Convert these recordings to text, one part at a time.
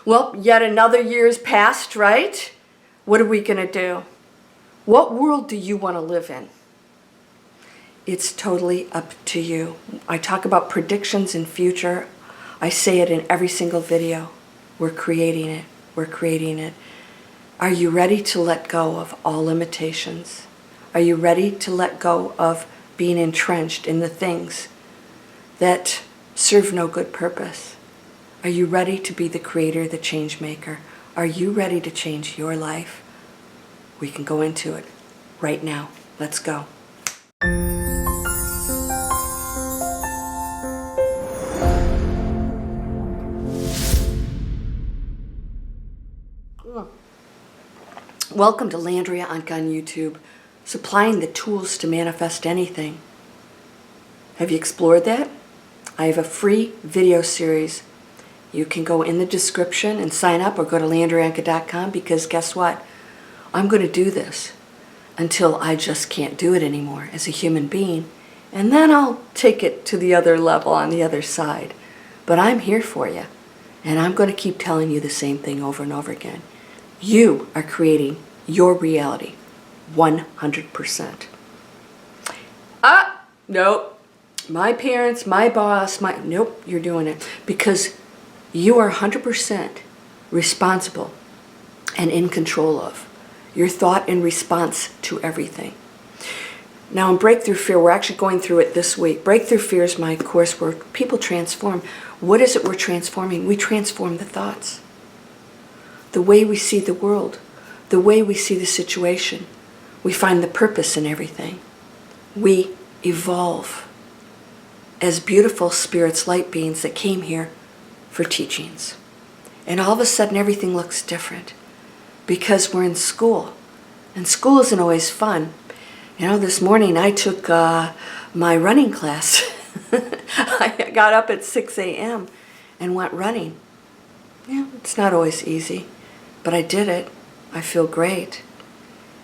Well, yet another year's passed, right? What are we going to do? What world do you want to live in? It's totally up to you. I talk about predictions in future. I say it in every single video. We're creating it. We're creating it. Are you ready to let go of all limitations? Are you ready to let go of being entrenched in the things that serve no good purpose? Are you ready to be the creator, the change maker? Are you ready to change your life? We can go into it right now. Let's go. Welcome to Landria Onkka on YouTube, supplying the tools to manifest anything. Have you explored that? I have a free video series. You can go in the description and sign up, or go to landriaonkka.com, because guess what? I'm going to do this until I just can't do it anymore as a human being, and then I'll take it to the other level on the other side. But I'm here for you, and I'm going to keep telling you the same thing over and over again. You are creating your reality 100%. Nope. My parents, my boss, nope, you're doing it. Because you are 100% responsible and in control of your thought in response to everything. Now in Breakthrough Fear, we're actually going through it this week. Breakthrough Fear is my course where people transform. What is it we're transforming? We transform the thoughts. The way we see the world, the way we see the situation. We find the purpose in everything. We evolve as beautiful spirits, light beings that came here for teachings. And all of a sudden everything looks different because we're in school. And school isn't always fun. You know, this morning I took my running class. I got up at 6 a.m. and went running. Yeah, it's not always easy, but I did it. I feel great.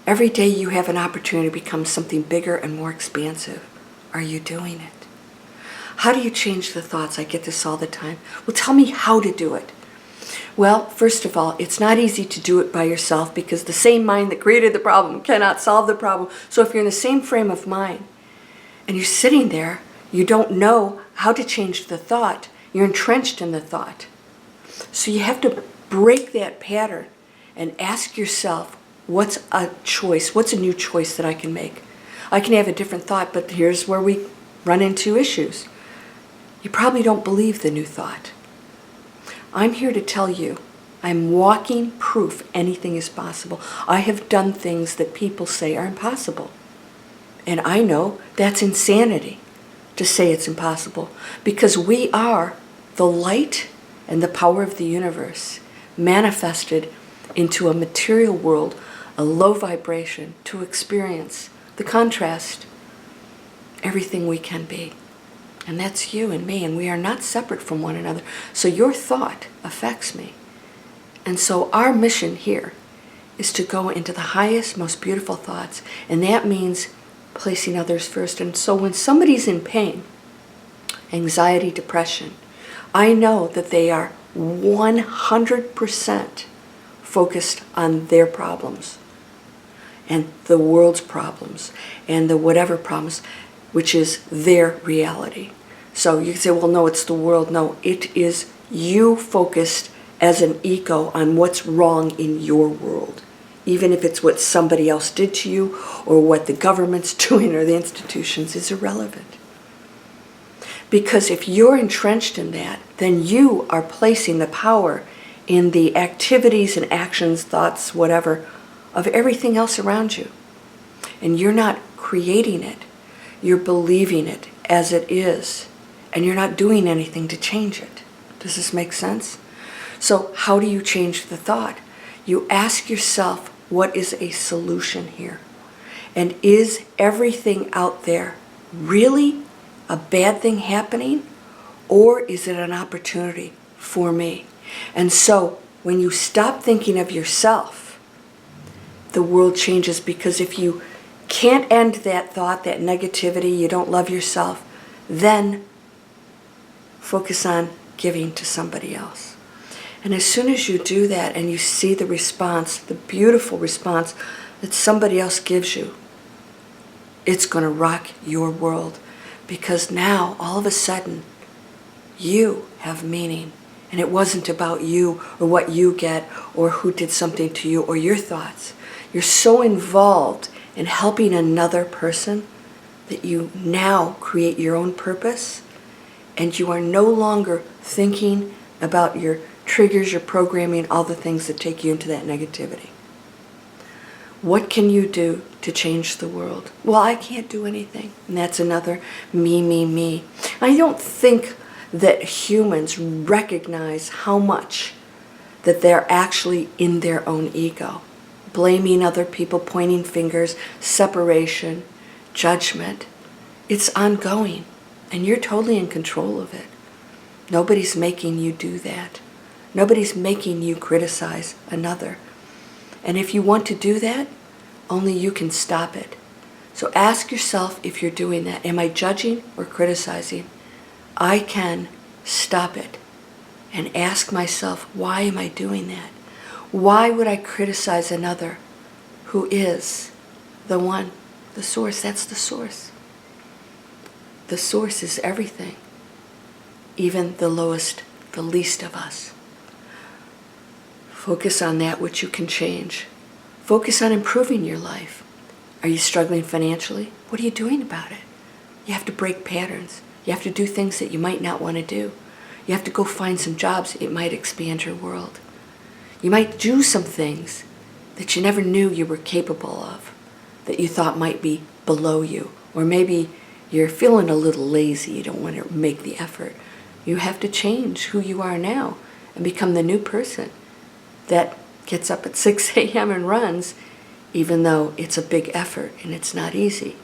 Every day you have an opportunity to become something bigger and more expansive. Are you doing it? How do you change the thoughts? I get this all the time. Well, tell me how to do it. Well, first of all, it's not easy to do it by yourself because the same mind that created the problem cannot solve the problem. So if you're in the same frame of mind and you're sitting there, you don't know how to change the thought. You're entrenched in the thought. So you have to break that pattern and ask yourself, what's a choice? What's a new choice that I can make? I can have a different thought, but here's where we run into issues. You probably don't believe the new thought. I'm here to tell you, I'm walking proof anything is possible. I have done things that people say are impossible. And I know that's insanity to say it's impossible, because we are the light and the power of the universe manifested into a material world, a low vibration, to experience the contrast, everything we can be. And that's you and me, and we are not separate from one another. So your thought affects me. And so our mission here is to go into the highest, most beautiful thoughts, and that means placing others first. And so when somebody's in pain, anxiety, depression, I know that they are 100% focused on their problems and the world's problems and the whatever problems, which is their reality. So you can say, well, no, it's the world. No, it is you focused as an ego on what's wrong in your world, even if it's what somebody else did to you or what the government's doing or the institutions is irrelevant. Because if you're entrenched in that, then you are placing the power in the activities and actions, thoughts, whatever, of everything else around you. And you're not creating it. You're believing it as it is. And you're not doing anything to change it. Does this make sense? So how do you change the thought? You ask yourself, what is a solution here? And is everything out there really a bad thing happening? Or is it an opportunity for me? And so when you stop thinking of yourself, the world changes, because if you can't end that thought, that negativity, you don't love yourself, then focus on giving to somebody else. And as soon as you do that and you see the response, the beautiful response that somebody else gives you, it's going to rock your world. Because now, all of a sudden, you have meaning. And it wasn't about you or what you get or who did something to you or your thoughts. You're so involved in helping another person that you now create your own purpose, and you are no longer thinking about your triggers, your programming, all the things that take you into that negativity. What can you do to change the world? Well, I can't do anything. And that's another me. I don't think that humans recognize how much that they're actually in their own ego. Blaming other people, pointing fingers, separation, judgment. It's ongoing, and you're totally in control of it. Nobody's making you do that. Nobody's making you criticize another. And if you want to do that, only you can stop it. So ask yourself if you're doing that. Am I judging or criticizing? I can stop it and ask myself, why am I doing that? Why would I criticize another who is the one, the source? That's the source. The source is everything, even the lowest, the least of us. Focus on that which you can change. Focus on improving your life. Are you struggling financially? What are you doing about it? You have to break patterns. You have to do things that you might not want to do. You have to go find some jobs. It might expand your world. You might do some things that you never knew you were capable of, that you thought might be below you. Or maybe you're feeling a little lazy. You don't want to make the effort. You have to change who you are now and become the new person that gets up at 6 a.m. and runs, even though it's a big effort and it's not easy.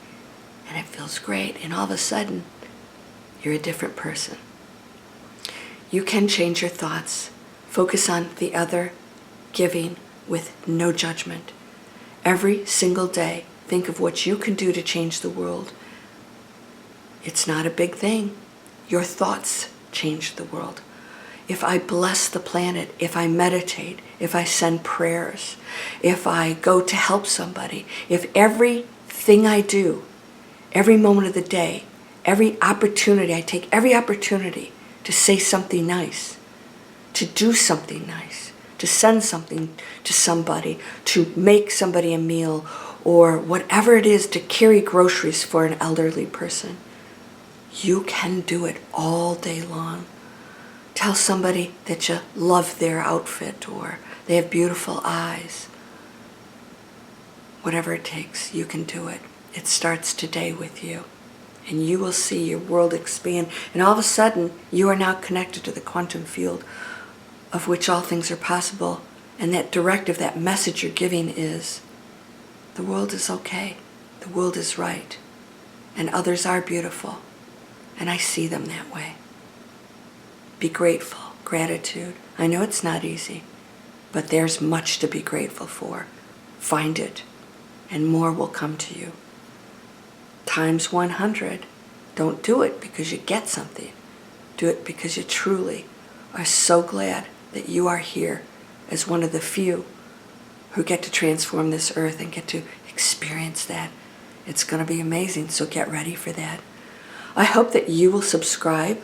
And it feels great. And all of a sudden, you're a different person. You can change your thoughts. Focus on the other, giving with no judgment. Every single day, think of what you can do to change the world. It's not a big thing. Your thoughts change the world. If I bless the planet, if I meditate, if I send prayers, if I go to help somebody, if everything I do, every moment of the day, every opportunity, I take every opportunity to say something nice, to do something nice, to send something to somebody, to make somebody a meal, or whatever it is, to carry groceries for an elderly person. You can do it all day long. Tell somebody that you love their outfit or they have beautiful eyes. Whatever it takes, you can do it. It starts today with you. And you will see your world expand. And all of a sudden, you are now connected to the quantum field of which all things are possible. And that directive, that message you're giving is, the world is okay. The world is right. And others are beautiful. And I see them that way. Be grateful. Gratitude. I know it's not easy, but there's much to be grateful for. Find it, and more will come to you. Times 100. Don't do it because you get something. Do it because you truly are so glad that you are here as one of the few who get to transform this earth and get to experience that. It's going to be amazing, so get ready for that. I hope that you will subscribe.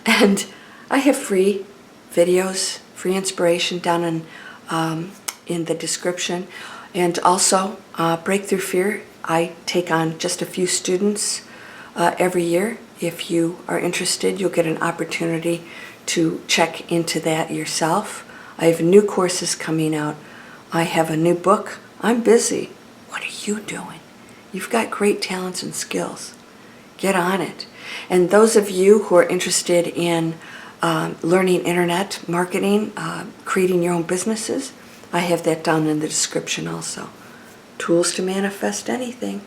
And I have free videos, free inspiration down in the description. And also, Breakthrough Fear, I take on just a few students every year. If you are interested, you'll get an opportunity to check into that yourself. I have new courses coming out. I have a new book. I'm busy. What are you doing? You've got great talents and skills. Get on it. And those of you who are interested in learning internet marketing, creating your own businesses, I have that down in the description also. Tools to manifest anything,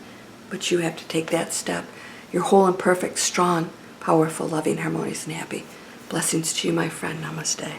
but you have to take that step. You're whole and perfect, strong, powerful, loving, harmonious, and happy. Blessings to you, my friend. Namaste.